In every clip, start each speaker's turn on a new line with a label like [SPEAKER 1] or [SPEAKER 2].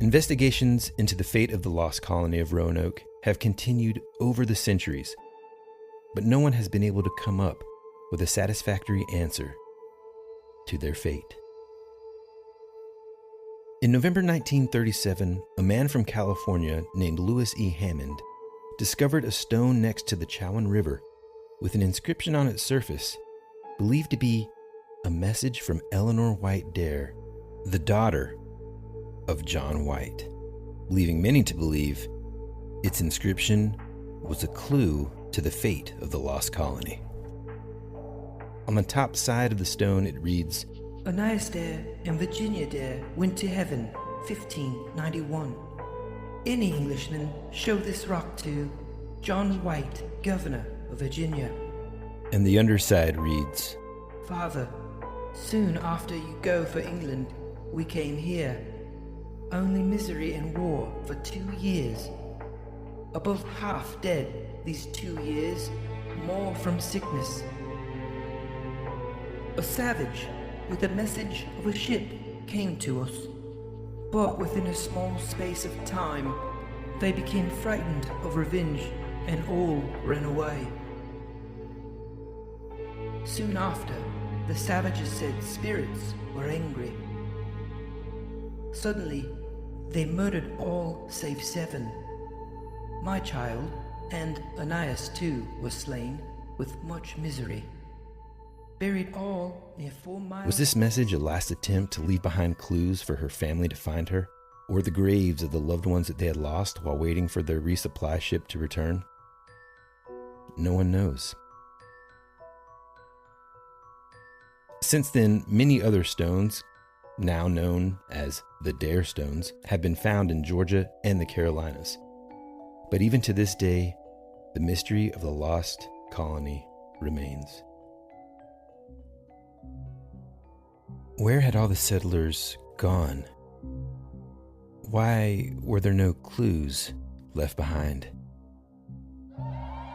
[SPEAKER 1] Investigations into the fate of the lost colony of Roanoke have continued over the centuries, but no one has been able to come up with a satisfactory answer to their fate. In November 1937, a man from California named Lewis E. Hammond discovered a stone next to the Chowan River with an inscription on its surface believed to be a message from Eleanor White Dare, the daughter of John White, leaving many to believe its inscription was a clue to the fate of the lost colony. On the top side of the stone it reads,
[SPEAKER 2] Ananias Dare and Virginia Dare went to heaven, 1591. Any Englishman show this rock to John White, Governor of Virginia.
[SPEAKER 1] And the underside reads,
[SPEAKER 2] Father, soon after you go for England, we came here. Only misery and war for 2 years. Above half dead these 2 years, more from sickness. A savage with a message of a ship came to us, but within a small space of time, they became frightened of revenge and all ran away. Soon after, the savages said spirits were angry. Suddenly, they murdered all save 7. My child, and Ananias too, was slain with much misery. Buried all near 4 miles...
[SPEAKER 1] Was this message a last attempt to leave behind clues for her family to find her? Or the graves of the loved ones that they had lost while waiting for their resupply ship to return? No one knows. Since then, many other stones, now known as the Dare Stones, have been found in Georgia and the Carolinas. But even to this day, the mystery of the lost colony remains. Where had all the settlers gone? Why were there no clues left behind?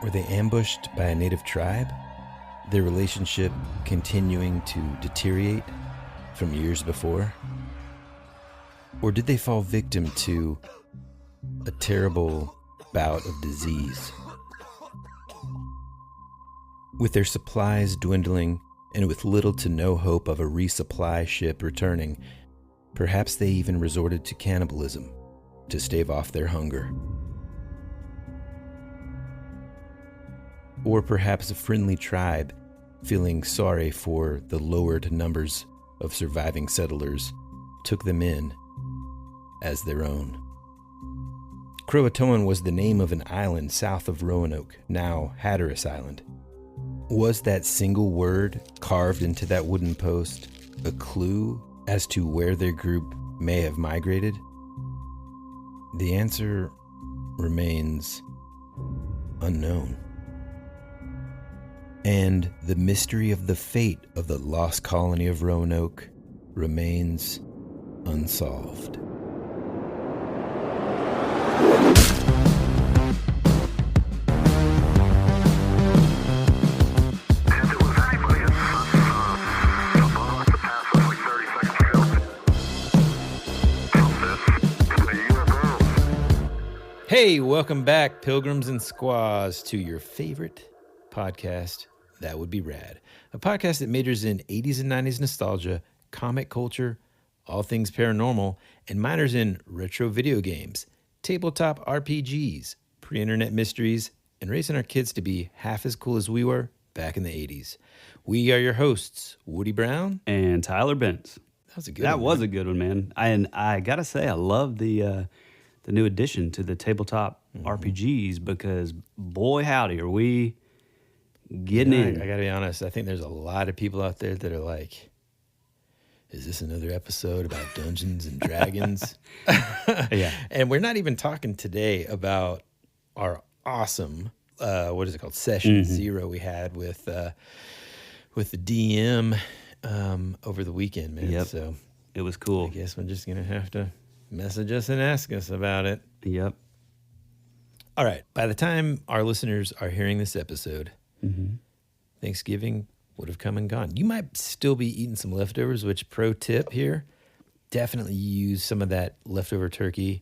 [SPEAKER 1] Were they ambushed by a native tribe? Their relationship continuing to deteriorate from years before? Or did they fall victim to a terrible bout of disease? With their supplies dwindling and with little to no hope of a resupply ship returning, perhaps they even resorted to cannibalism to stave off their hunger. Or perhaps a friendly tribe, feeling sorry for the lowered numbers of surviving settlers, took them in as their own. CROATOAN was the name of an island south of Roanoke, now Hatteras Island. Was that single word carved into that wooden post a clue as to where their group may have migrated? The answer remains unknown. And the mystery of the fate of the lost colony of Roanoke remains unsolved. Hey, welcome back, pilgrims and squaws, to your favorite podcast, That Would Be Rad. A podcast that majors in 80s and 90s nostalgia, comic culture, all things paranormal, and minors in retro video games, tabletop RPGs, pre-internet mysteries, and raising our kids to be half as cool as we were back in the 80s. We are your hosts, Woody Brown
[SPEAKER 3] and Tyler Bence.
[SPEAKER 1] That was a good
[SPEAKER 3] That
[SPEAKER 1] one.
[SPEAKER 3] was a good one, man. And I gotta say, I love the new addition to the tabletop RPGs because, boy, howdy, are we getting in.
[SPEAKER 1] I gotta be honest, I think there's a lot of people out there that are like, is this another episode about Dungeons and Dragons?
[SPEAKER 3] Yeah.
[SPEAKER 1] And we're not even talking today about our awesome, what is it called, Session Zero we had with the DM over the weekend, man.
[SPEAKER 3] Yep.
[SPEAKER 1] So
[SPEAKER 3] It was cool.
[SPEAKER 1] I guess we're just going to have to message us and ask us about it.
[SPEAKER 3] Yep.
[SPEAKER 1] All right. By the time our listeners are hearing this episode, Thanksgiving would have come and gone. You might still be eating some leftovers, which pro tip here, definitely use some of that leftover turkey,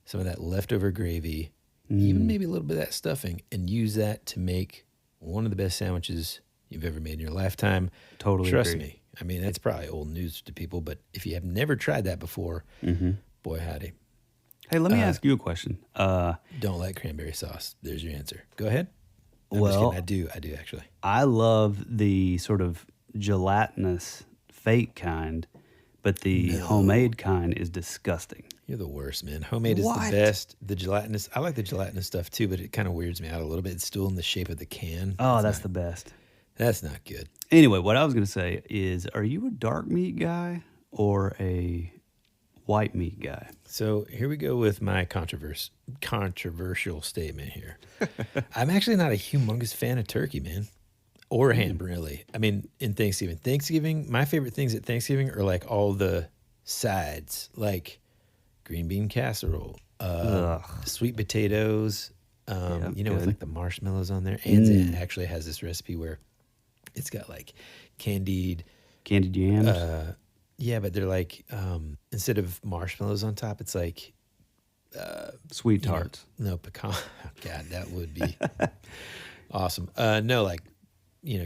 [SPEAKER 1] some of that leftover gravy, even maybe a little bit of that stuffing, and use that to make one of the best sandwiches you've ever made in your lifetime.
[SPEAKER 3] Totally
[SPEAKER 1] Trust
[SPEAKER 3] agree.
[SPEAKER 1] me. I mean, that's probably old news to people, but if you have never tried that before, boy, howdy.
[SPEAKER 3] Hey, let me ask you a question.
[SPEAKER 1] Don't like cranberry sauce. There's your answer. Go ahead. I'm just
[SPEAKER 3] Well,
[SPEAKER 1] kidding. I do actually.
[SPEAKER 3] I love the sort of gelatinous fake kind, but the homemade kind is disgusting.
[SPEAKER 1] You're the worst, man. Homemade is
[SPEAKER 3] What?
[SPEAKER 1] the best. The gelatinous, I like the gelatinous stuff too, but it kind of weirds me out a little bit. It's still in the shape of the can.
[SPEAKER 3] Oh, that's the best.
[SPEAKER 1] That's not good.
[SPEAKER 3] Anyway, what I was going to say is, are you a dark meat guy or a white meat guy?
[SPEAKER 1] So here we go with my controversial statement here. I'm actually not a humongous fan of turkey, man, or ham, really. I mean, in Thanksgiving, my favorite things at Thanksgiving are like all the sides, like green bean casserole, sweet potatoes, with like the marshmallows on there. Anne's Aunt actually has this recipe where it's got like candied
[SPEAKER 3] yams.
[SPEAKER 1] Yeah, but they're like instead of marshmallows on top, it's like
[SPEAKER 3] Sweet tarts.
[SPEAKER 1] No, pecan. Oh, God, that would be awesome. No, like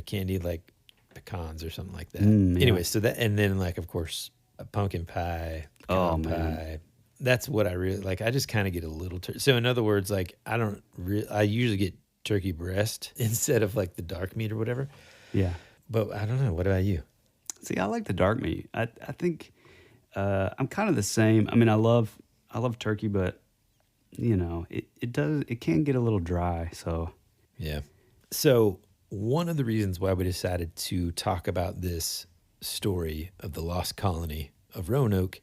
[SPEAKER 1] candied like pecans or something like that. Anyway, so that, and then like of course a pumpkin pie, pecan pie. That's what I really like. I just kind of get a little so in other words, like I usually get turkey breast instead of like the dark meat or whatever.
[SPEAKER 3] Yeah.
[SPEAKER 1] But I don't know. What about you?
[SPEAKER 3] See, I like the dark meat. I think I'm kind of the same. I mean, I love turkey, but it can get a little dry. So
[SPEAKER 1] yeah. So one of the reasons why we decided to talk about this story of the lost colony of Roanoke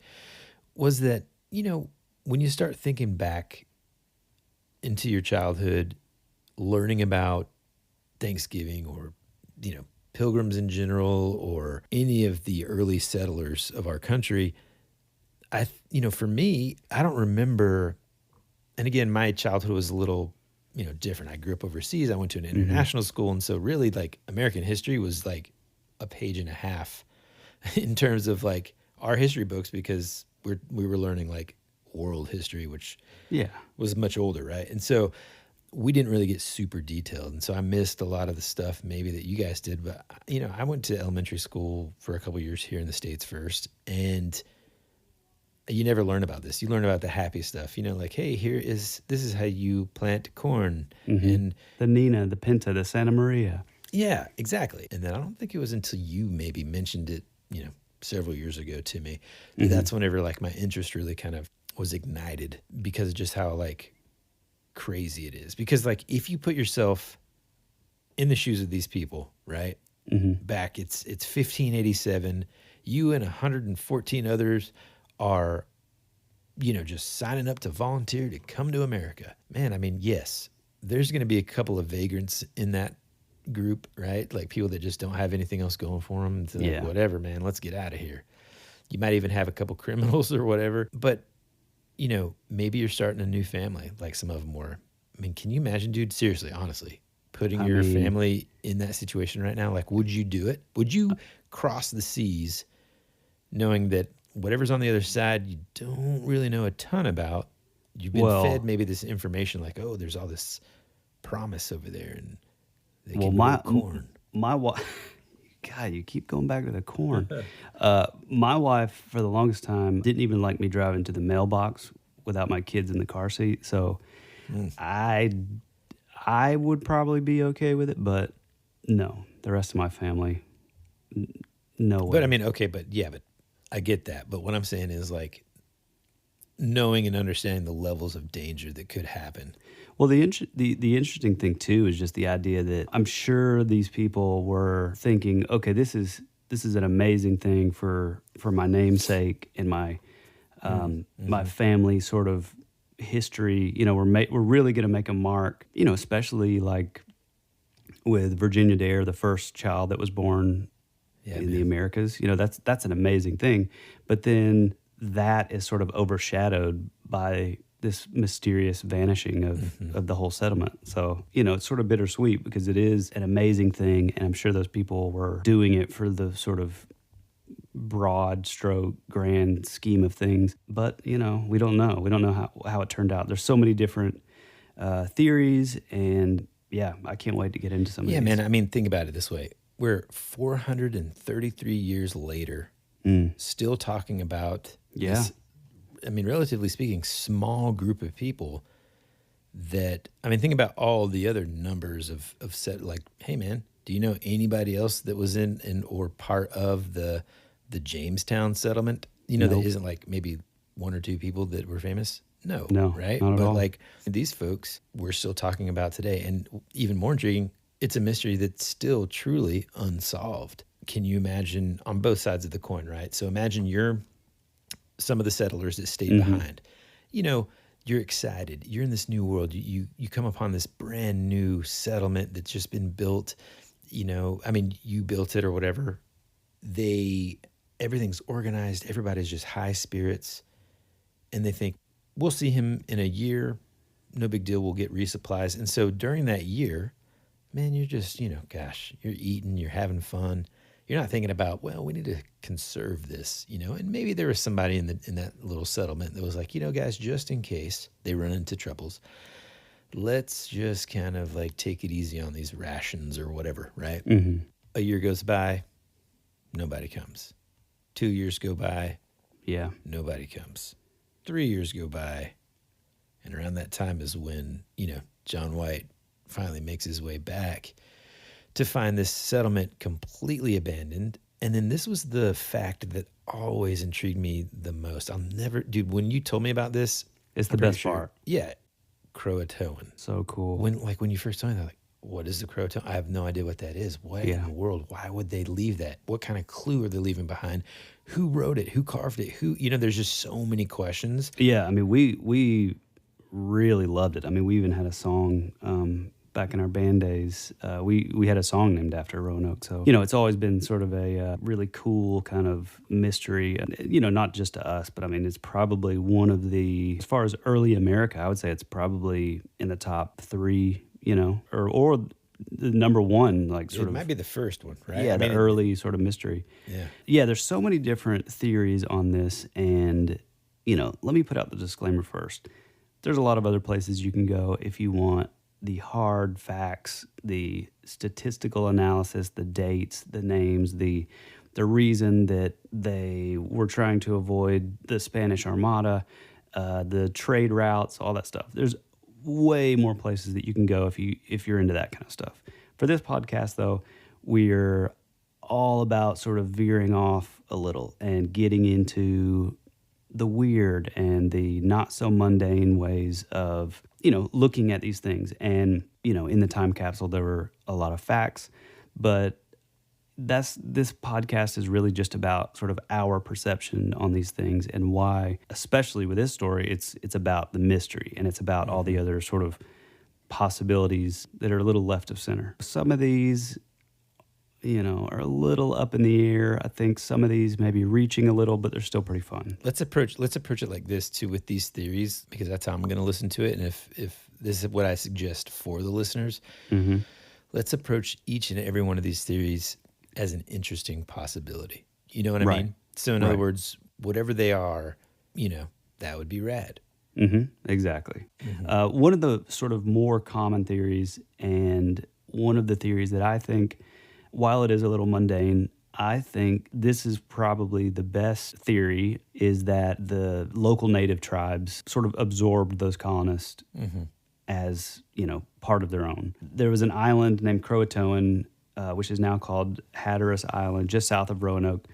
[SPEAKER 1] was that when you start thinking back into your childhood, learning about Thanksgiving or Pilgrims in general, or any of the early settlers of our country, for me, I don't remember. And again, my childhood was a little, different. I grew up overseas. I went to an international school. And so really like American history was like a page and a half in terms of like our history books, because we were learning like world history, which was much older. Right. And so we didn't really get super detailed. And so I missed a lot of the stuff maybe that you guys did. But, I went to elementary school for a couple of years here in the States first. And you never learn about this. You learn about the happy stuff, like, hey, this is how you plant corn. And
[SPEAKER 3] the Nina, the Pinta, the Santa Maria.
[SPEAKER 1] Yeah, exactly. And then I don't think it was until you maybe mentioned it, several years ago to me. That's whenever like my interest really kind of was ignited, because of just how like crazy it is. Because like if you put yourself in the shoes of these people, right? Back it's 1587, you and 114 others are just signing up to volunteer to come to America. Man, I mean, yes, there's going to be a couple of vagrants in that group, right? Like people that just don't have anything else going for them. It's like, whatever, man, let's get out of here. You might even have a couple criminals or whatever, but maybe you're starting a new family like some of them were. I mean, can you imagine, dude, seriously, honestly, putting your family in that situation right now? Like, would you do it? Would you cross the seas knowing that whatever's on the other side, you don't really know a ton about? You've been fed maybe this information like, oh, there's all this promise over there and they can grow corn.
[SPEAKER 3] My wife, God, you keep going back to the corn. My wife, for the longest time, didn't even like me driving to the mailbox without my kids in the car seat. So I would probably be okay with it, but no, the rest of my family, no way.
[SPEAKER 1] But I mean, okay, but I get that. But what I'm saying is like knowing and understanding the levels of danger that could happen.
[SPEAKER 3] Well, the interesting thing too is just the idea that I'm sure these people were thinking, okay, this is an amazing thing for my namesake and my my family sort of history. We're really going to make a mark. Especially like with Virginia Dare, the first child that was born in the Americas. That's an amazing thing. But then that is sort of overshadowed by this mysterious vanishing of the whole settlement. So, it's sort of bittersweet because it is an amazing thing, and I'm sure those people were doing it for the sort of broad stroke, grand scheme of things. But, we don't know. We don't know how it turned out. There's so many different theories, and yeah, I can't wait to get into some of these.
[SPEAKER 1] Yeah, man, I mean, think about it this way. We're 433 years later, still talking about this, I mean, relatively speaking, small group of people that, I mean, think about all the other numbers of set, like, hey, man, do you know anybody else that was in or part of the Jamestown settlement? That isn't like maybe one or two people that were famous? No, right?
[SPEAKER 3] Not at all.
[SPEAKER 1] Like these folks we're still talking about today. And even more intriguing, it's a mystery that's still truly unsolved. Can you imagine on both sides of the coin, right? So imagine you're some of the settlers that stayed behind. You're excited. You're in this new world. You come upon this brand new settlement that's just been built. I mean, you built it or whatever. Everything's organized. Everybody's just high spirits. And they think, we'll see him in a year. No big deal. We'll get resupplies. And so during that year, man, you're just, you're eating, you're having fun. You're not thinking about, well, we need to conserve this, and maybe there was somebody in that little settlement that was like, guys, just in case they run into troubles, let's just kind of like take it easy on these rations or whatever, right? Mm-hmm. A year goes by, nobody comes. 2 years go by, nobody comes. 3 years go by, and around that time is when, John White finally makes his way back to find this settlement completely abandoned. And then this was the fact that always intrigued me the most. When you told me about this,
[SPEAKER 3] it's the best part.
[SPEAKER 1] Yeah. CROATOAN.
[SPEAKER 3] So cool.
[SPEAKER 1] When you first told me that, like, what is the CROATOAN? I have no idea what that is. What in the world? Why would they leave that? What kind of clue are they leaving behind? Who wrote it? Who carved it? There's just so many questions.
[SPEAKER 3] Yeah. I mean, we really loved it. I mean, we even had a song, back in our band days, we had a song named after Roanoke. So, it's always been sort of a really cool kind of mystery, and, not just to us, but I mean, it's probably one of as far as early America, I would say it's probably in the top three, or the number one, like sort of.
[SPEAKER 1] It might be the first one, right?
[SPEAKER 3] Yeah, the early sort of mystery.
[SPEAKER 1] Yeah.
[SPEAKER 3] Yeah, there's so many different theories on this, and, let me put out the disclaimer first. There's a lot of other places you can go if you want the hard facts, the statistical analysis, the dates, the names, the reason that they were trying to avoid the Spanish Armada, the trade routes, all that stuff. There's way more places that you can go if you're into that kind of stuff. For this podcast, though, we're all about sort of veering off a little and getting into the weird and the not so mundane ways of, looking at these things. And, in the Time Capsule, there were a lot of facts, but this podcast is really just about sort of our perception on these things and why, especially with this story, it's about the mystery and it's about all the other sort of possibilities that are a little left of center. Some of these, are a little up in the air. I think some of these may be reaching a little, but they're still pretty fun.
[SPEAKER 1] Let's approach it like this too with these theories, because that's how I'm going to listen to it. And if this is what I suggest for the listeners, let's approach each and every one of these theories as an interesting possibility. You know what I mean? So in other words, whatever they are, that would be rad.
[SPEAKER 3] Exactly. One of the sort of more common theories, and one of the theories that I think, while it is a little mundane, I think this is probably the best theory, is that the local native tribes sort of absorbed those colonists as, part of their own. There was an island named CROATOAN, which is now called Hatteras Island, just south of Roanoke,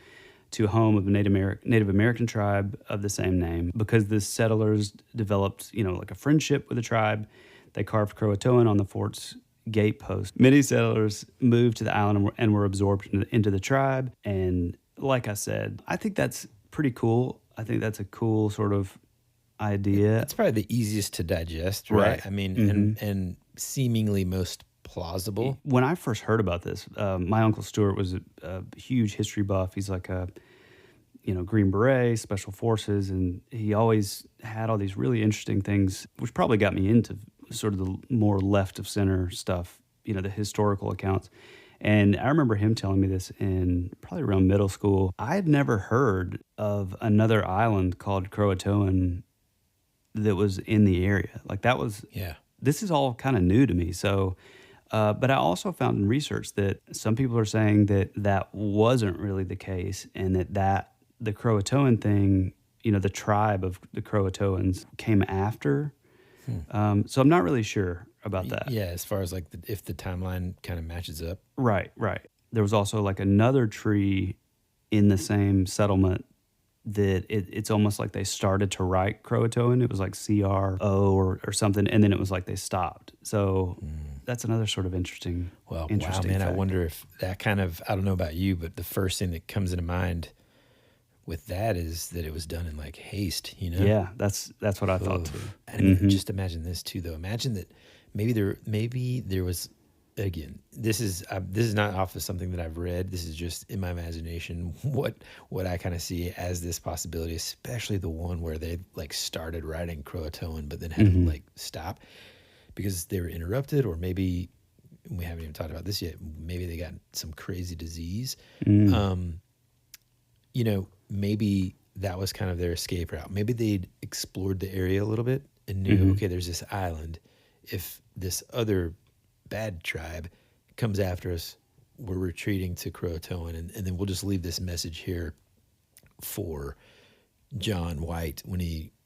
[SPEAKER 3] to home of a Native American tribe of the same name. Because the settlers developed, like a friendship with the tribe, they carved CROATOAN on the fort's gate post. Many settlers moved to the island and were absorbed into the tribe. And like I said, I think that's pretty cool. I think that's a cool sort of idea.
[SPEAKER 1] It's probably the easiest to digest, right? I mean, and seemingly most plausible.
[SPEAKER 3] When I first heard about this, my Uncle Stuart was a huge history buff. He's like a Green Beret, Special Forces, and he always had all these really interesting things, which probably got me into sort of the more left of center stuff, the historical accounts. And I remember him telling me this in probably around middle school. I had never heard of another island called Croatoan that was in the area. Like that was,
[SPEAKER 1] Yeah.
[SPEAKER 3] this is all kind of new to me. So, but I also found in research that some people are saying that that wasn't really the case, and that the Croatoan thing, the tribe of the Croatoans came after. So I'm not really sure about that.
[SPEAKER 1] Yeah, as far as like if the timeline kind of matches up.
[SPEAKER 3] Right. There was also like another tree in the same settlement that it's almost like they started to write Croatoan. It was like CRO or something, and then it was like they stopped. So that's another sort of interesting.
[SPEAKER 1] Well,
[SPEAKER 3] interesting
[SPEAKER 1] wow, man,
[SPEAKER 3] fact.
[SPEAKER 1] I wonder if that kind of, I don't know about you, but the first thing that comes into mind with that is that it was done in like haste,
[SPEAKER 3] Yeah, that's what I thought too.
[SPEAKER 1] And just imagine this too, though. Imagine that maybe there was, again, this is not off of something that I've read. This is just in my imagination what I kind of see as this possibility, especially the one where they like started writing Croatoan but then had to like stop because they were interrupted, or maybe we haven't even talked about this yet. Maybe they got some crazy disease. Maybe that was kind of their escape route. Maybe they'd explored the area a little bit and knew, okay, there's this island. If this other bad tribe comes after us, we're retreating to Croatoan, and then we'll just leave this message here for John White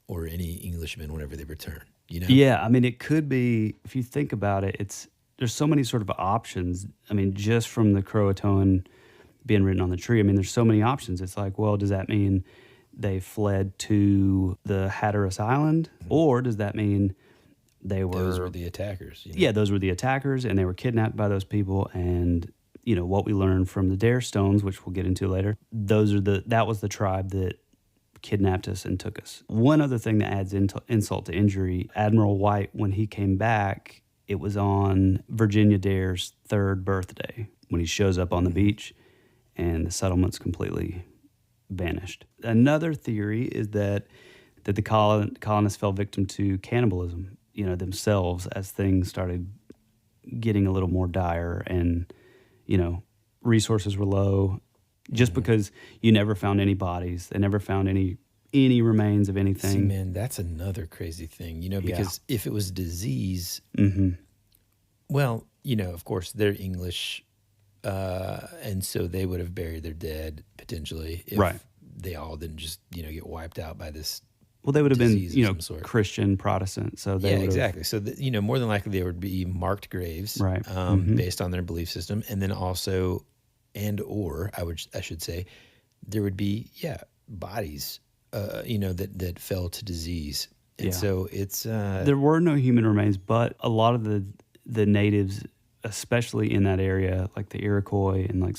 [SPEAKER 1] or any Englishman whenever they return.
[SPEAKER 3] Yeah, I mean, it could be, if you think about it, there's so many sort of options. I mean, just from the Croatoan being written on the tree, I mean, there's so many options. It's like, well, does that mean they fled to the Hatteras Island, or does that mean those
[SPEAKER 1] were the attackers?
[SPEAKER 3] Yeah, those were the attackers, and they were kidnapped by those people. And what we learned from the Dare Stones, which we'll get into later, that was the tribe that kidnapped us and took us. One other thing that adds insult to injury: Admiral White, when he came back, it was on Virginia Dare's 3rd birthday when he shows up on the beach, and the settlement's completely vanished. Another theory is that the colonists fell victim to cannibalism, themselves, as things started getting a little more dire and, resources were low, just because you never found any bodies. They never found any remains of anything.
[SPEAKER 1] See, man, that's another crazy thing, because if it was disease, well, of course, they're English, and so they would have buried their dead potentially if they all didn't just, get wiped out by this.
[SPEAKER 3] Well, they would have been, Christian, Protestant. So they
[SPEAKER 1] exactly. So, more than likely there would be marked graves,
[SPEAKER 3] right,
[SPEAKER 1] based on their belief system. And then also, I should say, there would be, bodies, that fell to disease. And so it's...
[SPEAKER 3] there were no human remains, but a lot of the natives, especially in that area, like the Iroquois and like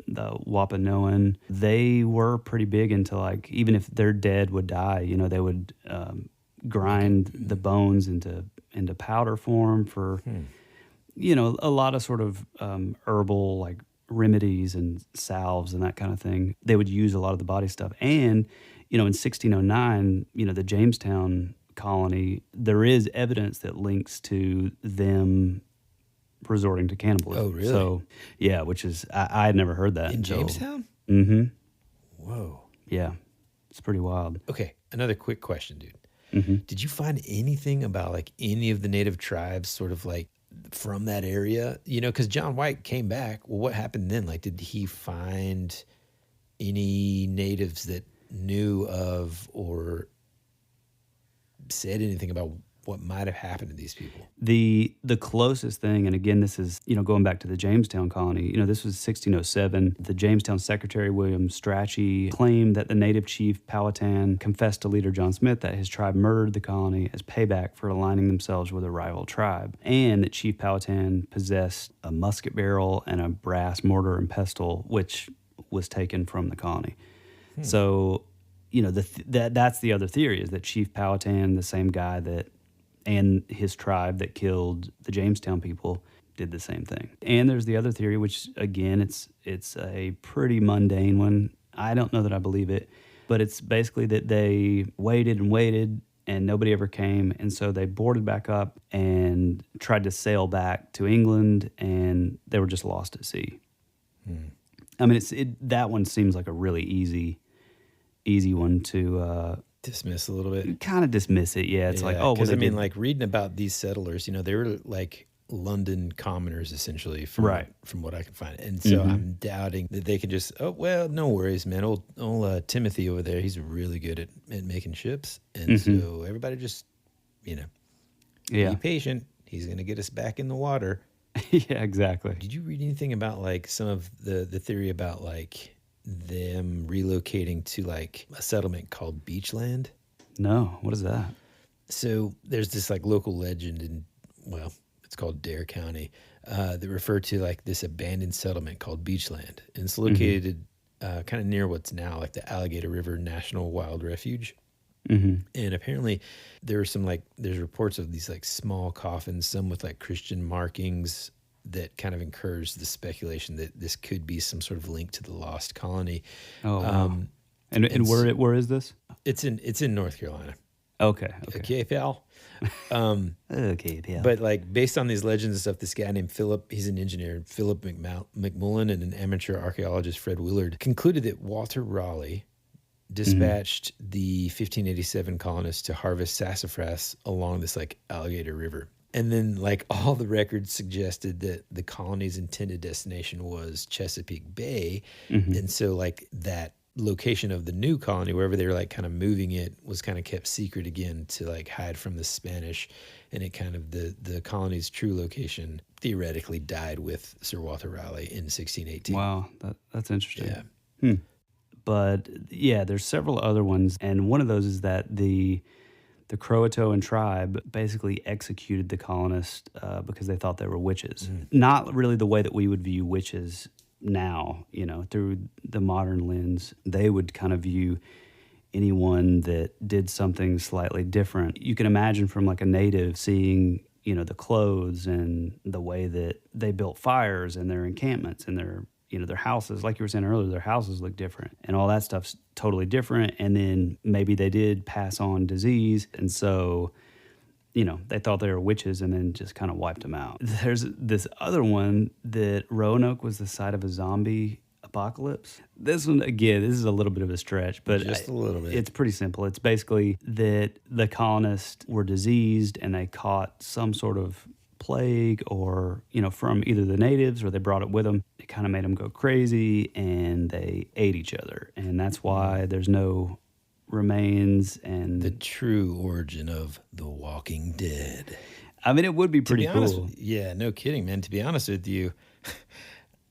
[SPEAKER 3] the Wampanoan, they were pretty big into, like, even if their dead would die, they would grind the bones into powder form for, a lot of sort of herbal, like, remedies and salves and that kind of thing. They would use a lot of the body stuff. And, in 1609, the Jamestown colony, there is evidence that links to them resorting to cannibalism.
[SPEAKER 1] Oh, really?
[SPEAKER 3] So, yeah, which is, I had never heard that.
[SPEAKER 1] In Jamestown?
[SPEAKER 3] Mm-hmm.
[SPEAKER 1] Whoa.
[SPEAKER 3] Yeah, it's pretty wild.
[SPEAKER 1] Okay, another quick question, dude. Did you find anything about, like, any of the native tribes sort of, like, from that area? Because John White came back. Well, what happened then? Like, did he find any natives that knew of or said anything about what might have happened to these people?
[SPEAKER 3] The closest thing, and again, this is, going back to the Jamestown colony, this was 1607. The Jamestown secretary, William Strachey, claimed that the native chief Powhatan confessed to leader John Smith that his tribe murdered the colony as payback for aligning themselves with a rival tribe, and that Chief Powhatan possessed a musket barrel and a brass mortar and pestle, which was taken from the colony. So, that's the other theory, is that Chief Powhatan, the same guy and his tribe that killed the Jamestown people, did the same thing. And there's the other theory, which, again, it's a pretty mundane one. I don't know that I believe it, but it's basically that they waited and waited, and nobody ever came. And so they boarded back up and tried to sail back to England, and they were just lost at sea. I mean, that one seems like a really easy one to
[SPEAKER 1] dismiss a little bit.
[SPEAKER 3] Kind of dismiss it. Yeah, it's like, oh,
[SPEAKER 1] because
[SPEAKER 3] well,
[SPEAKER 1] I mean, like reading about these settlers, they were like London commoners essentially, from what I can find, and so I'm doubting that they can just, oh well, no worries, man. Old Timothy over there, he's really good at making ships, and so everybody just, be patient. He's gonna get us back in the water.
[SPEAKER 3] Yeah, exactly.
[SPEAKER 1] Did you read anything about like some of the theory about like them relocating to like a settlement called Beachland?
[SPEAKER 3] No, what is that?
[SPEAKER 1] So there's this like local legend in, it's called Dare County, that referred to like this abandoned settlement called Beachland. And it's located kind of near what's now like the Alligator River National Wild Refuge. And apparently there's reports of these like small coffins, some with like Christian markings, that kind of encourage the speculation that this could be some sort of link to the lost colony.
[SPEAKER 3] Oh, wow. And where is this?
[SPEAKER 1] It's in North Carolina.
[SPEAKER 3] Okay,
[SPEAKER 1] pal.
[SPEAKER 3] Okay, pal.
[SPEAKER 1] But like based on these legends and stuff, this guy named Philip, he's an engineer, Philip McMullen, and an amateur archaeologist, Fred Willard, concluded that Walter Raleigh dispatched the 1587 colonists to harvest sassafras along this like Alligator River. And then like all the records suggested that the colony's intended destination was Chesapeake Bay. And so like that location of the new colony, wherever they were like kind of moving it, was kind of kept secret again to like hide from the Spanish. And it kind of, the colony's true location theoretically died with Sir Walter Raleigh in 1618.
[SPEAKER 3] Wow, that's interesting. Yeah. But yeah, there's several other ones, and one of those is that the CROATOAN tribe basically executed the colonists because they thought they were witches. Not really the way that we would view witches now, through the modern lens. They would kind of view anyone that did something slightly different. You can imagine from like a native seeing, the clothes and the way that they built fires and their encampments and their houses, like you were saying earlier, their houses look different and all that stuff's totally different. And then maybe they did pass on disease. And so, they thought they were witches and then just kind of wiped them out. There's this other one that Roanoke was the site of a zombie apocalypse. This one, again, this is a little bit of a stretch, but
[SPEAKER 1] just a little bit.
[SPEAKER 3] It's pretty simple. It's basically that the colonists were diseased and they caught some sort of plague or, from either the natives or they brought it with them. It kind of made them go crazy and they ate each other. And that's why there's no remains and...
[SPEAKER 1] The true origin of The Walking Dead.
[SPEAKER 3] I mean, it would be pretty cool.
[SPEAKER 1] Yeah, no kidding, man. To be honest with you,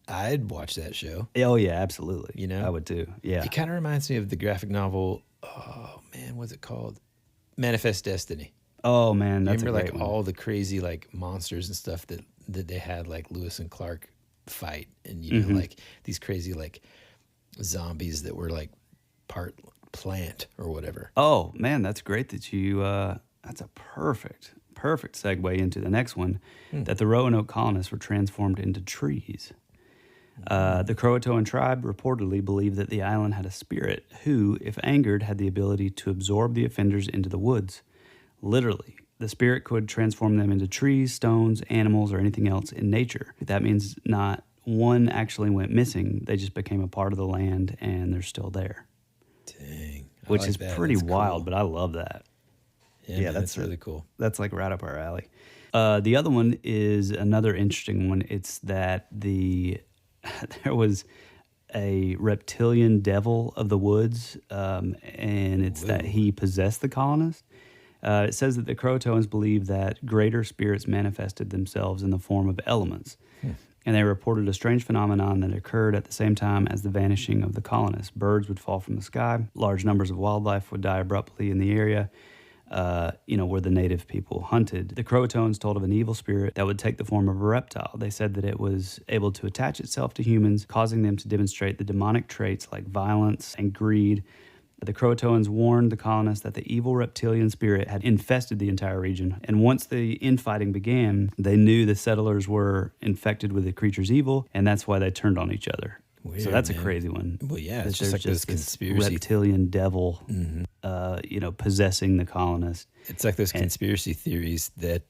[SPEAKER 1] I'd watch that show.
[SPEAKER 3] Oh, yeah, absolutely. I would too. Yeah.
[SPEAKER 1] It kind of reminds me of the graphic novel, oh man, what's it called? Manifest Destiny.
[SPEAKER 3] Oh man, that's
[SPEAKER 1] remember
[SPEAKER 3] a great
[SPEAKER 1] like
[SPEAKER 3] one.
[SPEAKER 1] all the crazy like monsters and stuff that they had like Lewis and Clark fight, and like these crazy like zombies that were like part plant or whatever.
[SPEAKER 3] Oh man, that's great that you. That's a perfect segue into the next one. That the Roanoke colonists were transformed into trees. The CROATOAN tribe reportedly believed that the island had a spirit who, if angered, had the ability to absorb the offenders into the woods. Literally, the spirit could transform them into trees, stones, animals, or anything else in nature. That means not one actually went missing. They just became a part of the land, and they're still there.
[SPEAKER 1] Dang.
[SPEAKER 3] Which is pretty wild, but I love that.
[SPEAKER 1] Yeah, man, that's really cool.
[SPEAKER 3] That's like right up our alley. The other one is another interesting one. It's that there was a reptilian devil of the woods, and it's that he possessed the colonists. It says that the CROATOANs believe that greater spirits manifested themselves in the form of elements. And they reported a strange phenomenon that occurred at the same time as the vanishing of the colonists. Birds would fall from the sky. Large numbers of wildlife would die abruptly in the area, where the native people hunted. The CROATOANs told of an evil spirit that would take the form of a reptile. They said that it was able to attach itself to humans, causing them to demonstrate the demonic traits like violence and greed. The CROATOANs warned the colonists that the evil reptilian spirit had infested the entire region. And once the infighting began, they knew the settlers were infected with the creature's evil, and that's why they turned on each other.
[SPEAKER 1] Weird,
[SPEAKER 3] so that's
[SPEAKER 1] man.
[SPEAKER 3] a crazy one.
[SPEAKER 1] Well, yeah, it's just like this conspiracy.
[SPEAKER 3] Reptilian devil possessing the colonists.
[SPEAKER 1] It's like those conspiracy theories that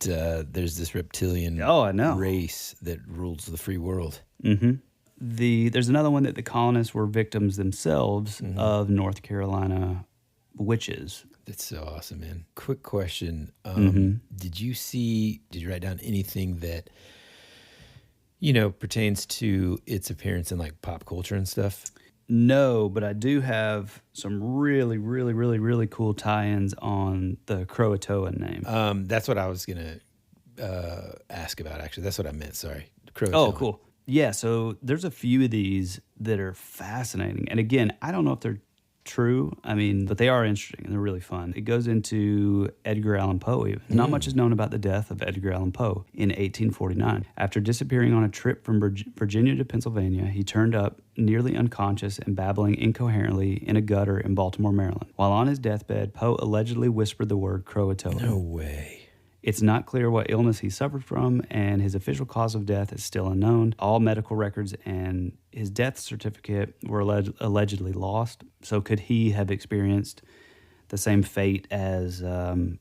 [SPEAKER 1] there's this reptilian
[SPEAKER 3] I know.
[SPEAKER 1] race that rules the free world.
[SPEAKER 3] Mm-hmm. There's another one that the colonists were victims themselves of North Carolina witches.
[SPEAKER 1] That's so awesome, man. Quick question. Did you write down anything that, pertains to its appearance in like pop culture and stuff?
[SPEAKER 3] No, but I do have some really, really, really, really cool tie-ins on the CROATOAN name.
[SPEAKER 1] That's what I was going to ask about, actually. That's what I meant, sorry. CROATOAN.
[SPEAKER 3] Oh, cool. Yeah, so there's a few of these that are fascinating. And again, I don't know if they're true, but they are interesting and they're really fun. It goes into Edgar Allan Poe even. Not much is known about the death of Edgar Allan Poe in 1849. After disappearing on a trip from Virginia to Pennsylvania, he turned up nearly unconscious and babbling incoherently in a gutter in Baltimore, Maryland. While on his deathbed, Poe allegedly whispered the word CROATOAN.
[SPEAKER 1] No way.
[SPEAKER 3] It's not clear what illness he suffered from, and his official cause of death is still unknown. All medical records and his death certificate were allegedly lost. So could he have experienced the same fate as, the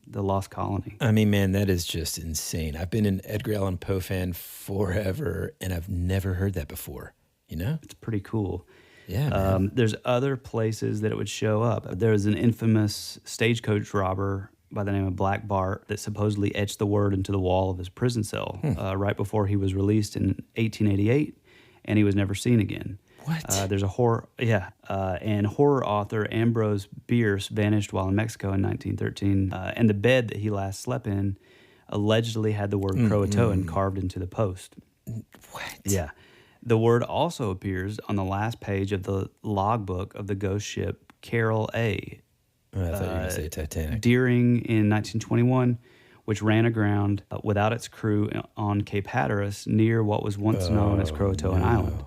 [SPEAKER 3] Lost Colony?
[SPEAKER 1] I mean, man, that is just insane. I've been an Edgar Allan Poe fan forever, and I've never heard that before,
[SPEAKER 3] It's pretty cool.
[SPEAKER 1] Yeah, man.
[SPEAKER 3] There's other places that it would show up. There's an infamous stagecoach robber by the name of Black Bart that supposedly etched the word into the wall of his prison cell right before he was released in 1888, and he was never seen again.
[SPEAKER 1] What?
[SPEAKER 3] There's a horror author Ambrose Bierce vanished while in Mexico in 1913, and the bed that he last slept in allegedly had the word CROATOAN carved into the post.
[SPEAKER 1] What?
[SPEAKER 3] Yeah. The word also appears on the last page of the logbook of the ghost ship Carol A.
[SPEAKER 1] I thought you were going to say Titanic.
[SPEAKER 3] Deering in 1921, which ran aground without its crew on Cape Hatteras near what was once known as CROATOAN Island.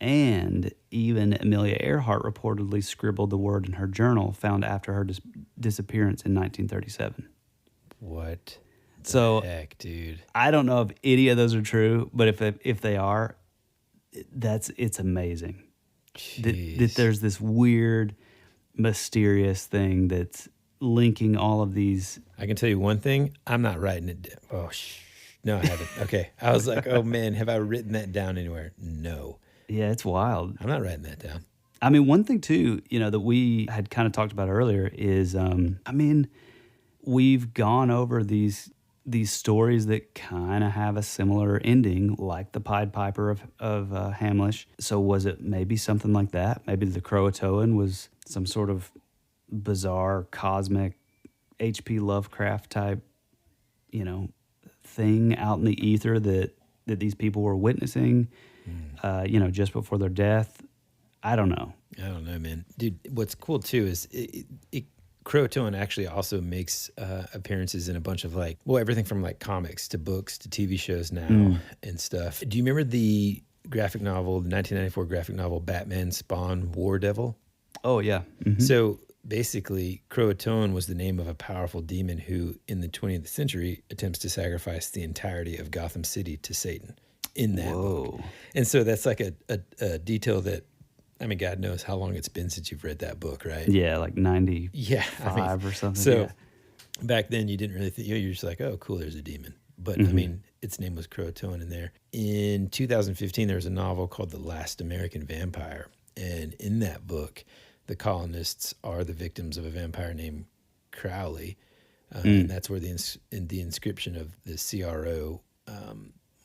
[SPEAKER 3] And even Amelia Earhart reportedly scribbled the word in her journal found after her disappearance in 1937.
[SPEAKER 1] What
[SPEAKER 3] the
[SPEAKER 1] heck, dude?
[SPEAKER 3] I don't know if any of those are true, but if they are, it's amazing. That there's this weird, mysterious thing that's linking all of these.
[SPEAKER 1] I can tell you one thing. I'm not writing it down. Oh, no, I haven't. Okay. I was like, oh, man, have I written that down anywhere? No.
[SPEAKER 3] Yeah, it's wild.
[SPEAKER 1] I'm not writing that down.
[SPEAKER 3] One thing, too, that we had kind of talked about earlier is, we've gone over these stories that kind of have a similar ending, like the Pied Piper of Hamlish. So was it maybe something like that? Maybe the CROATOAN was some sort of bizarre cosmic H.P. Lovecraft type, thing out in the ether that these people were witnessing, just before their death. I don't know.
[SPEAKER 1] I don't know, man. Dude, what's cool too is CROATOAN actually also makes appearances in a bunch of everything from comics to books to TV shows now and stuff. Do you remember the 1994 graphic novel Batman Spawn War Devil?
[SPEAKER 3] Oh, yeah. Mm-hmm.
[SPEAKER 1] So basically, CROATOAN was the name of a powerful demon who, in the 20th century, attempts to sacrifice the entirety of Gotham City to Satan in that book. And so that's like a detail that, God knows how long it's been since you've read that book, right?
[SPEAKER 3] Yeah, like 95 or something.
[SPEAKER 1] So back then you didn't really think, you're just like, oh, cool, there's a demon. But its name was CROATOAN in there. In 2015, there was a novel called The Last American Vampire. And in that book, the colonists are the victims of a vampire named Crowley. And that's where the inscription of the CRO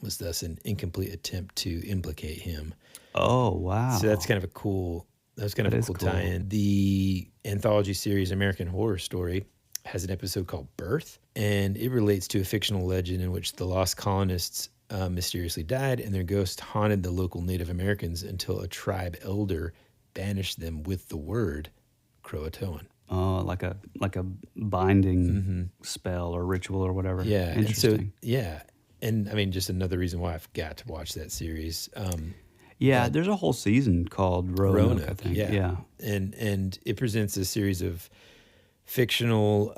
[SPEAKER 1] was thus an incomplete attempt to implicate him.
[SPEAKER 3] Oh, wow.
[SPEAKER 1] So that's kind of a cool tie-in. The anthology series American Horror Story has an episode called Birth, and it relates to a fictional legend in which the lost colonists mysteriously died and their ghosts haunted the local Native Americans until a tribe elder banished them with the word CROATOAN.
[SPEAKER 3] Oh, like a binding spell or ritual or whatever.
[SPEAKER 1] Yeah.
[SPEAKER 3] Interesting.
[SPEAKER 1] And just another reason why I've got to watch that series.
[SPEAKER 3] There's a whole season called Roanoke, I think.
[SPEAKER 1] Yeah. And it presents a series of fictional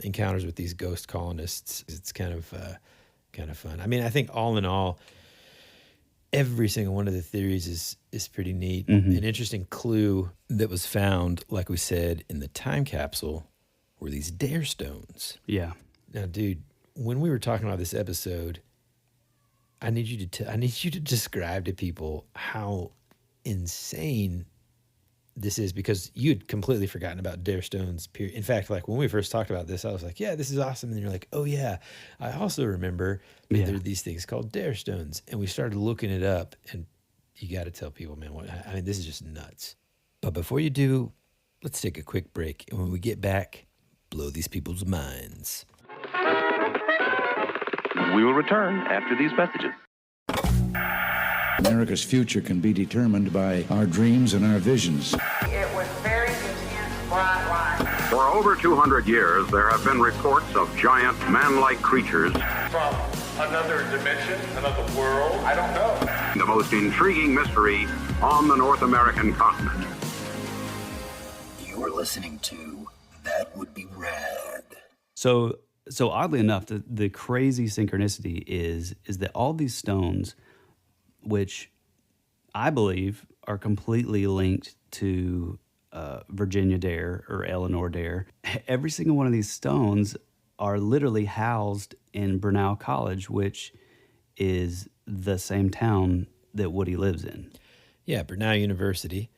[SPEAKER 1] encounters with these ghost colonists. It's kind of fun. I think all in all, every single one of the theories is pretty neat.
[SPEAKER 3] Mm-hmm.
[SPEAKER 1] An interesting clue that was found, like we said, in the time capsule were these dare stones.
[SPEAKER 3] Yeah.
[SPEAKER 1] Now, dude, when we were talking about this episode, I need you to describe to people how insane this is, because you'd completely forgotten about dare stones. Period. In fact, like when we first talked about this, I was like, "Yeah, this is awesome," and then you're like, "Oh yeah, I also remember that there are these things called dare stones," and we started looking it up. And you got to tell people, man, I mean, this is just nuts. But before you do, let's take a quick break, and when we get back, blow these people's minds.
[SPEAKER 4] We will return after these messages.
[SPEAKER 5] America's future can be determined by our dreams and our visions.
[SPEAKER 6] It was very intense, bright light.
[SPEAKER 7] For over 200 years, there have been reports of giant man-like creatures.
[SPEAKER 8] From another dimension, another world, I don't know.
[SPEAKER 7] The most intriguing mystery on the North American continent.
[SPEAKER 9] You're listening to That Would Be Rad.
[SPEAKER 3] So oddly enough, the crazy synchronicity is that all these stones, which I believe are completely linked to Virginia Dare or Eleanor Dare, every single one of these stones are literally housed in Brenau College, which is the same town that Woody lives in.
[SPEAKER 1] Yeah, Brenau University.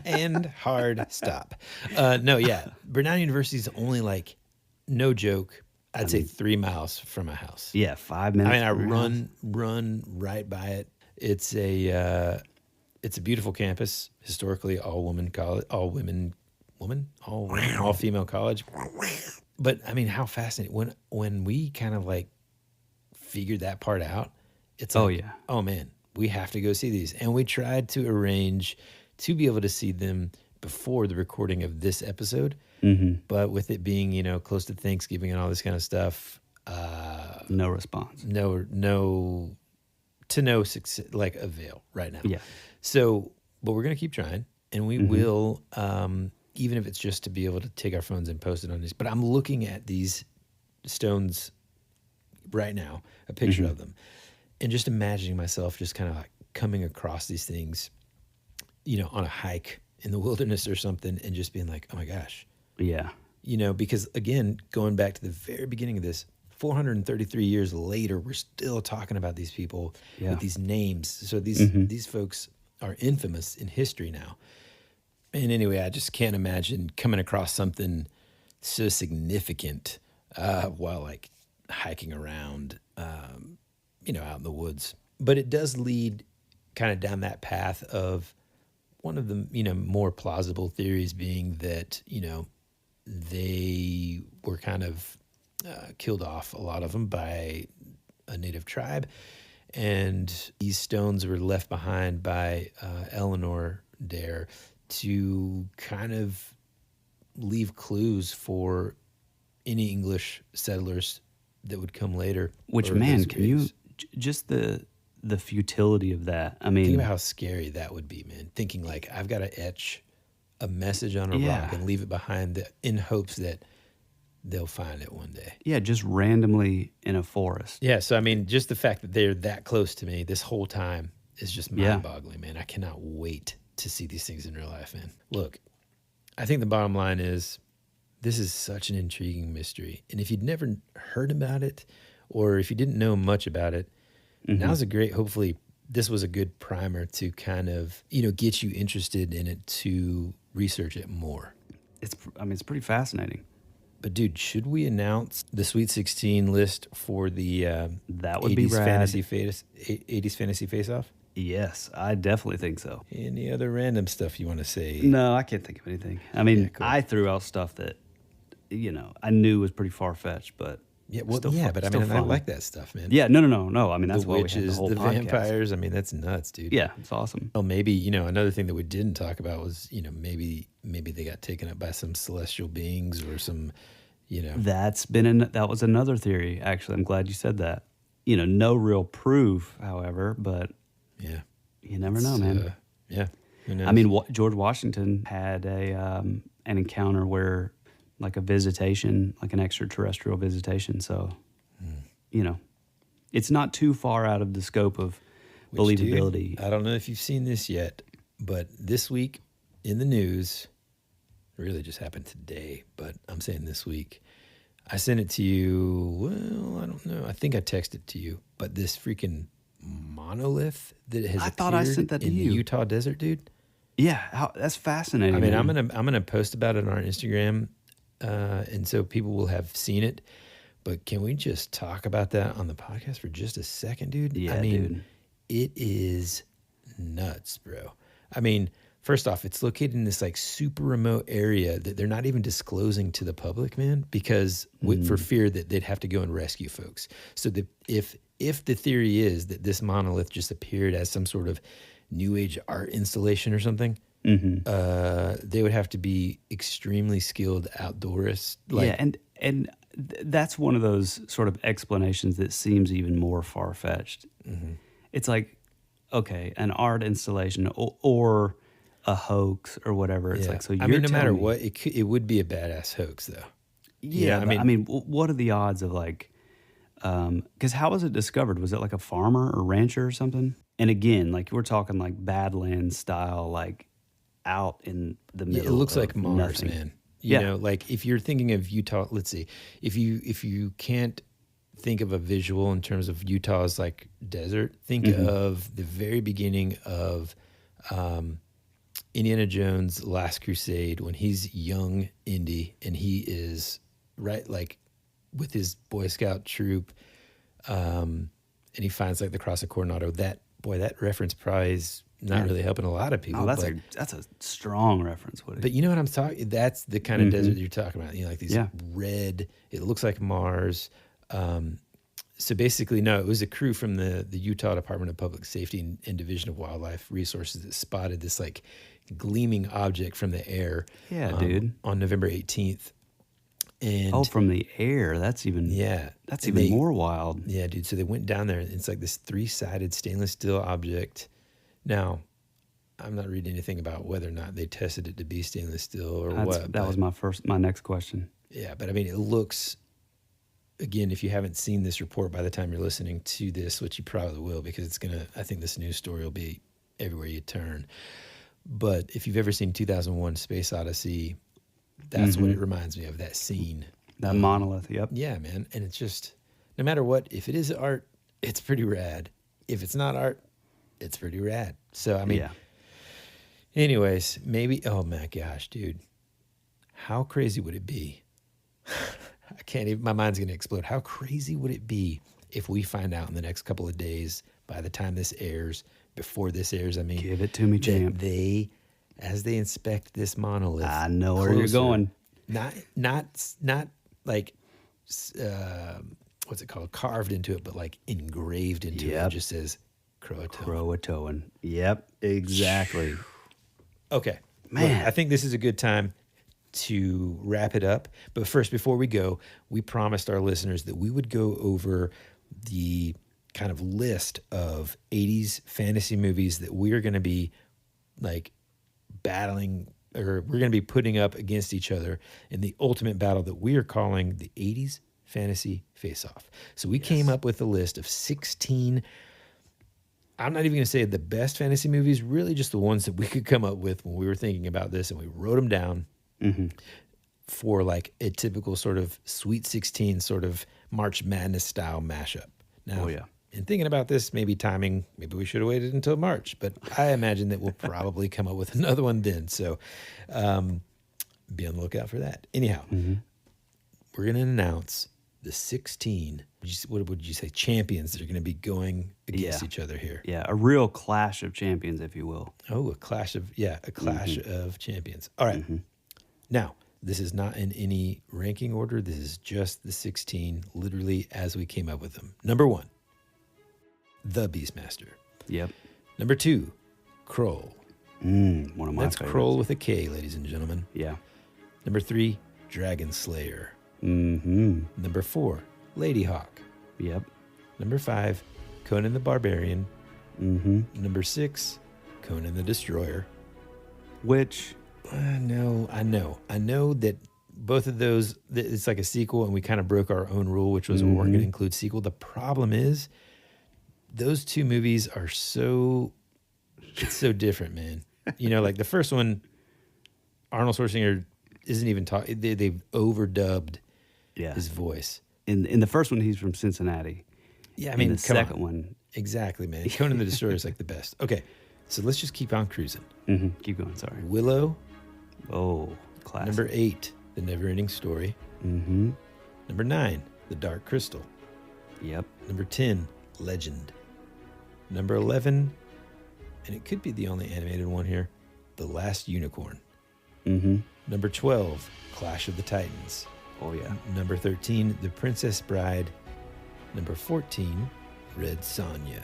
[SPEAKER 1] And hard stop. No, yeah. Brenau University is only like, no joke, I'd say 3 miles from my house.
[SPEAKER 3] Yeah, 5 minutes.
[SPEAKER 1] I mean, I run right by it. It's a beautiful campus. Historically, all female college. But I mean, how fascinating when we kind of like figured that part out. It's like, oh man, we have to go see these, and we tried to arrange to be able to see them before the recording of this episode.
[SPEAKER 3] Mm-hmm.
[SPEAKER 1] But with it being, close to Thanksgiving and all this kind of stuff,
[SPEAKER 3] no response.
[SPEAKER 1] No success, like avail right now.
[SPEAKER 3] Yeah.
[SPEAKER 1] So, but we're going to keep trying, and we will, even if it's just to be able to take our phones and post it on these. But I'm looking at these stones right now, a picture of them, and just imagining myself just kind of like coming across these things, on a hike in the wilderness or something, and just being like, oh my gosh.
[SPEAKER 3] Yeah.
[SPEAKER 1] Because again, going back to the very beginning of this, 433 years later, we're still talking about these people with these names. So these folks are infamous in history now. And anyway, I just can't imagine coming across something so significant while like hiking around, out in the woods. But it does lead kind of down that path of one of the, more plausible theories being that, they were kind of killed off, a lot of them, by a native tribe. And these stones were left behind by Eleanor Dare to kind of leave clues for any English settlers that would come later.
[SPEAKER 3] Which, man, can you, just the futility of that. I mean,
[SPEAKER 1] think about how scary that would be, man. Thinking like, I've got to etch a message on a rock and leave it behind in hopes that they'll find it one day.
[SPEAKER 3] Yeah, just randomly in a forest.
[SPEAKER 1] Yeah, so I mean, just the fact that they're that close to me this whole time is just mind-boggling, man. I cannot wait to see these things in real life, man. Look, I think the bottom line is this is such an intriguing mystery. And if you'd never heard about it, or if you didn't know much about it, now's a great, hopefully this was a good primer to kind of, get you interested in it, to research it more.
[SPEAKER 3] It's pretty fascinating.
[SPEAKER 1] But dude, should we announce the Sweet 16 list for the
[SPEAKER 3] that would
[SPEAKER 1] 80s
[SPEAKER 3] be rad.
[SPEAKER 1] 80s Fantasy Face-Off?
[SPEAKER 3] Yes, I definitely think so.
[SPEAKER 1] Any other random stuff you want to say?
[SPEAKER 3] No, I can't think of anything. I mean,
[SPEAKER 1] cool.
[SPEAKER 3] I threw out stuff that, I knew was pretty far-fetched, but
[SPEAKER 1] yeah, well,
[SPEAKER 3] still
[SPEAKER 1] yeah,
[SPEAKER 3] fun,
[SPEAKER 1] but I
[SPEAKER 3] still
[SPEAKER 1] mean, I
[SPEAKER 3] fun.
[SPEAKER 1] like that stuff, man.
[SPEAKER 3] Yeah, no. I mean, that's
[SPEAKER 1] the
[SPEAKER 3] why
[SPEAKER 1] witches,
[SPEAKER 3] we had the whole
[SPEAKER 1] the
[SPEAKER 3] podcast.
[SPEAKER 1] vampires. I mean, that's nuts, dude.
[SPEAKER 3] Yeah, it's awesome.
[SPEAKER 1] Well, maybe, another thing that we didn't talk about was, maybe they got taken up by some celestial beings or some,
[SPEAKER 3] That was another theory, actually. I'm glad you said that. No real proof, however, but
[SPEAKER 1] yeah,
[SPEAKER 3] you never know, man.
[SPEAKER 1] Yeah. Who knows?
[SPEAKER 3] I mean, George Washington had an encounter where, like a visitation, like an extraterrestrial visitation. So, it's not too far out of the scope of believability.
[SPEAKER 1] Dude, I don't know if you've seen this yet, but this week in the news, it really just happened today, but I'm saying this week. I sent it to you. Well, I don't know. I think I texted it to you. But this freaking monolith that has
[SPEAKER 3] I thought I sent that to
[SPEAKER 1] in
[SPEAKER 3] you.
[SPEAKER 1] the Utah desert, dude.
[SPEAKER 3] Yeah, that's fascinating.
[SPEAKER 1] I mean,
[SPEAKER 3] man.
[SPEAKER 1] I'm gonna post about it on our Instagram, and so people will have seen it. But can we just talk about that on the podcast for just a second, dude?
[SPEAKER 3] Yeah,
[SPEAKER 1] I mean,
[SPEAKER 3] dude.
[SPEAKER 1] It is nuts, bro. I mean, first off, it's located in this like super remote area that they're not even disclosing to the public, man, because for fear that they'd have to go and rescue folks. So that if the theory is that this monolith just appeared as some sort of new age art installation or something, they would have to be extremely skilled outdoorists.
[SPEAKER 3] Yeah, and that's one of those sort of explanations that seems even more far-fetched. It's like, okay, an art installation or a hoax or whatever. It's like, so you're
[SPEAKER 1] no matter
[SPEAKER 3] telling me-
[SPEAKER 1] what, it would be a badass hoax, though.
[SPEAKER 3] Yeah,
[SPEAKER 1] I mean,
[SPEAKER 3] what are the odds of like, because how was it discovered? Was it like a farmer or rancher or something? And again, like we're talking like Badlands style, like out in the middle.
[SPEAKER 1] It looks
[SPEAKER 3] of
[SPEAKER 1] like Mars,
[SPEAKER 3] nothing.
[SPEAKER 1] man. You know, like if you're thinking of Utah, let's see, if you can't think of a visual in terms of Utah's like desert, think of the very beginning of Indiana Jones' Last Crusade when he's young Indy and he is right like with his Boy Scout troop, and he finds like the Cross of Coronado. That reference probably is not really helping a lot of people.
[SPEAKER 3] Oh, that's a strong reference, Woody.
[SPEAKER 1] But you know what I'm talking? That's the kind of desert you're talking about. You know, like these red. It looks like Mars. So basically, no, it was a crew from the Utah Department of Public Safety and Division of Wildlife Resources that spotted this like gleaming object from the air.
[SPEAKER 3] Yeah, dude.
[SPEAKER 1] On November 18th. And
[SPEAKER 3] from the air. That's even more wild.
[SPEAKER 1] Yeah, dude. So they went down there, and it's like this 3-sided stainless steel object. Now, I'm not reading anything about whether or not they tested it to be stainless steel or what.
[SPEAKER 3] That was my next question.
[SPEAKER 1] Yeah, but I mean, it looks, again, if you haven't seen this report by the time you're listening to this, which you probably will, because I think this news story will be everywhere you turn. But if you've ever seen 2001 Space Odyssey, that's what it reminds me of, that scene.
[SPEAKER 3] That monolith, yep.
[SPEAKER 1] Yeah, man. And it's just, no matter what, if it is art, it's pretty rad. If it's not art, it's pretty rad. So, I mean, anyways, maybe, oh my gosh, dude. How crazy would it be? I can't even, my mind's going to explode. How crazy would it be if we find out in the next couple of days, by the time this airs, before this airs, I mean,
[SPEAKER 3] give it to me, champ.
[SPEAKER 1] As they inspect this monolith,
[SPEAKER 3] I know where you're going.
[SPEAKER 1] Not like, what's it called? Carved into it, but like engraved into it. It just says CROATOAN.
[SPEAKER 3] CROATOAN. Yep, exactly.
[SPEAKER 1] Okay.
[SPEAKER 3] Man.
[SPEAKER 1] Look, I think this is a good time to wrap it up. But first, before we go, we promised our listeners that we would go over the kind of list of 80s fantasy movies that we are going to be like battling, or we're going to be putting up against each other in the ultimate battle that we are calling the 80s Fantasy Face-Off. So we came up with a list of 16, I'm not even going to say the best fantasy movies, really just the ones that we could come up with when we were thinking about this, and we wrote them down for like a typical sort of Sweet 16 sort of March Madness style mashup. Now, in thinking about this, maybe we should have waited until March, but I imagine that we'll probably come up with another one then. So be on the lookout for that. Anyhow, we're going to announce the 16, what would you say, champions that are going to be going against each other here.
[SPEAKER 3] Yeah, a real clash of champions, if you will.
[SPEAKER 1] Oh, a clash of champions. All right. Now, this is not in any ranking order. This is just the 16, literally as we came up with them. Number 1, the Beastmaster.
[SPEAKER 3] Yep.
[SPEAKER 1] Number 2, Kroll.
[SPEAKER 3] One of my
[SPEAKER 1] That's
[SPEAKER 3] favorites.
[SPEAKER 1] Kroll with a K, ladies and gentlemen.
[SPEAKER 3] Yeah.
[SPEAKER 1] Number 3, Dragon Slayer.
[SPEAKER 3] Mm-hmm.
[SPEAKER 1] Number 4, Lady Hawk.
[SPEAKER 3] Yep.
[SPEAKER 1] Number 5, Conan the Barbarian.
[SPEAKER 3] Mm-hmm.
[SPEAKER 1] Number 6, Conan the Destroyer.
[SPEAKER 3] Which...
[SPEAKER 1] I know that both of those, it's like a sequel, and we kind of broke our own rule, which was we weren't going to include sequel. The problem is those two movies are it's so different, man. You know, like the first one, Arnold Schwarzenegger isn't even talking. They've overdubbed his voice.
[SPEAKER 3] In the first one, he's from Cincinnati.
[SPEAKER 1] Yeah, I mean,
[SPEAKER 3] the second one.
[SPEAKER 1] Exactly, man. Conan the Destroyer is like the best. Okay, so let's just keep on cruising.
[SPEAKER 3] Keep going, sorry.
[SPEAKER 1] Willow.
[SPEAKER 3] Oh, classic.
[SPEAKER 1] Number 8, The Never-Ending Story. Number 9, The Dark Crystal.
[SPEAKER 3] Yep.
[SPEAKER 1] Number 10, Legend. Number 11, and it could be the only animated one here, The Last Unicorn. Number 12, Clash of the Titans.
[SPEAKER 3] Oh, yeah.
[SPEAKER 1] Number 13, The Princess Bride. Number 14, Red Sonja.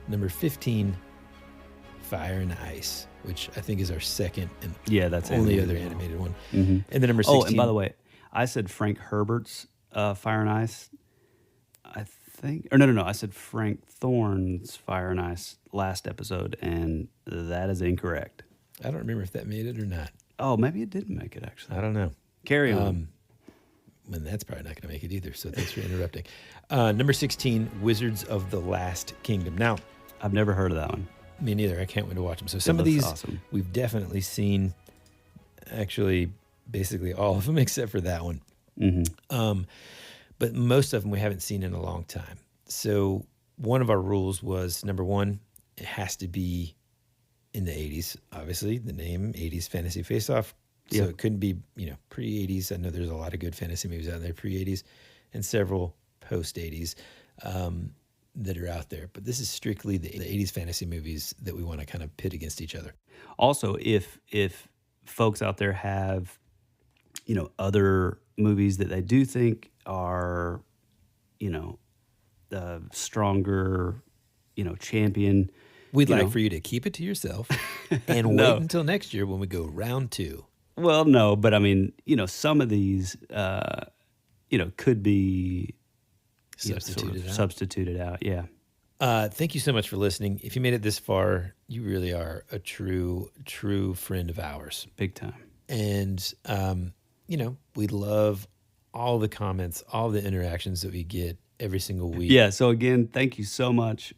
[SPEAKER 1] Number 15, Fire and Ice, which I think is our second and
[SPEAKER 3] that's
[SPEAKER 1] only other animated one. And then number 16.
[SPEAKER 3] Oh, and by the way, I said Frank Herbert's Fire and Ice. I think, or no. I said Frank Thorne's Fire and Ice last episode, and that is incorrect.
[SPEAKER 1] I don't remember if that made it or not.
[SPEAKER 3] Oh, maybe it didn't make it, actually.
[SPEAKER 1] I don't know.
[SPEAKER 3] Carry on.
[SPEAKER 1] And that's probably not going to make it either, so thanks for interrupting. Number 16, Wizards of the Last Kingdom. Now,
[SPEAKER 3] I've never heard of that one.
[SPEAKER 1] Me neither. I can't wait to watch them. So some of these we've definitely seen, actually, basically all of them except for that one. But most of them we haven't seen in a long time. So one of our rules was, number 1, it has to be in the 80s. Obviously, the name 80s Fantasy Face-Off. So it couldn't be, pre-80s. I know there's a lot of good fantasy movies out there pre-80s and several post-80s that are out there. But this is strictly the 80s fantasy movies that we want to kind of pit against each other.
[SPEAKER 3] Also, if folks out there have, other movies that they do think are, the stronger, champion.
[SPEAKER 1] We'd like for you to keep it to yourself and wait until next year when we go round 2.
[SPEAKER 3] Well, no, but I mean, some of these, could be substituted out. Yeah.
[SPEAKER 1] Thank you so much for listening. If you made it this far, you really are a true friend of ours.
[SPEAKER 3] Big time.
[SPEAKER 1] And, we love all the comments, all the interactions that we get every single week.
[SPEAKER 3] Yeah. So again, thank you so much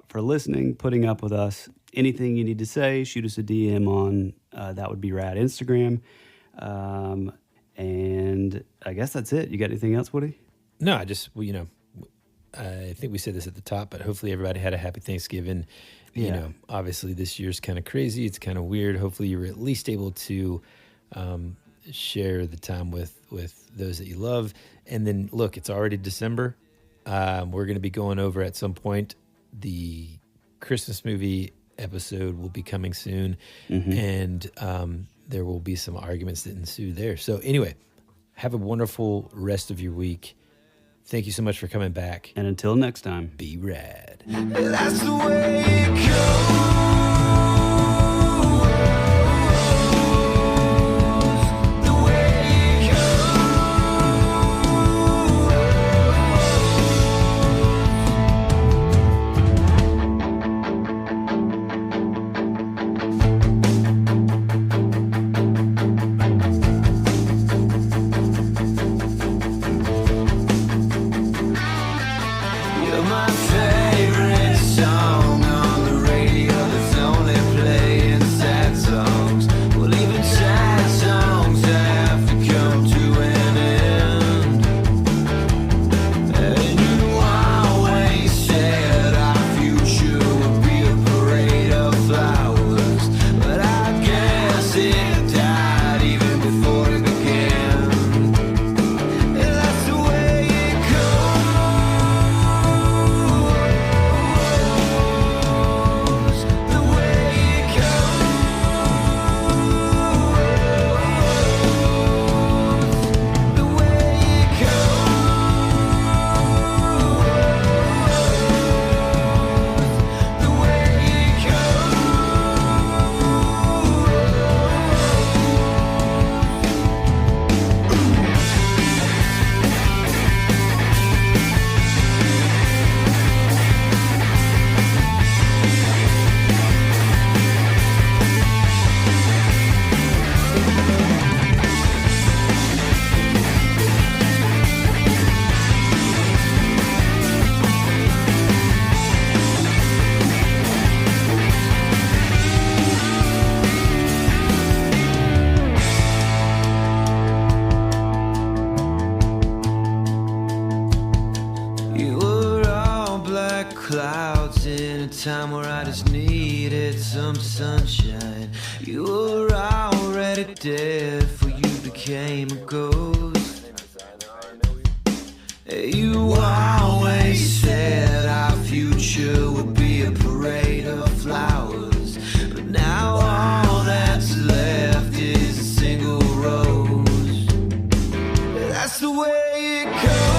[SPEAKER 3] for listening, putting up with us. Anything you need to say, shoot us a DM on That Would Be Rad Instagram. And I guess that's it. You got anything else, Woody?
[SPEAKER 1] No, I just, I think we said this at the top, but hopefully everybody had a happy Thanksgiving. Obviously this year's kind of crazy. It's kind of weird. Hopefully you were at least able to share the time with those that you love. And then, look, it's already December. We're going to be going over at some point. The Christmas movie episode will be coming soon, and there will be some arguments that ensue there. So anyway, have a wonderful rest of your week. Thank you so much for coming back.
[SPEAKER 3] And until next time,
[SPEAKER 1] be rad.
[SPEAKER 10] That's the way it goes. My favorite song on the radio.
[SPEAKER 2] clouds in a time where I just needed some sunshine. You were already dead, for you became a ghost. You always said our future would be a parade of flowers, but now all that's left is a single rose. That's the way it goes.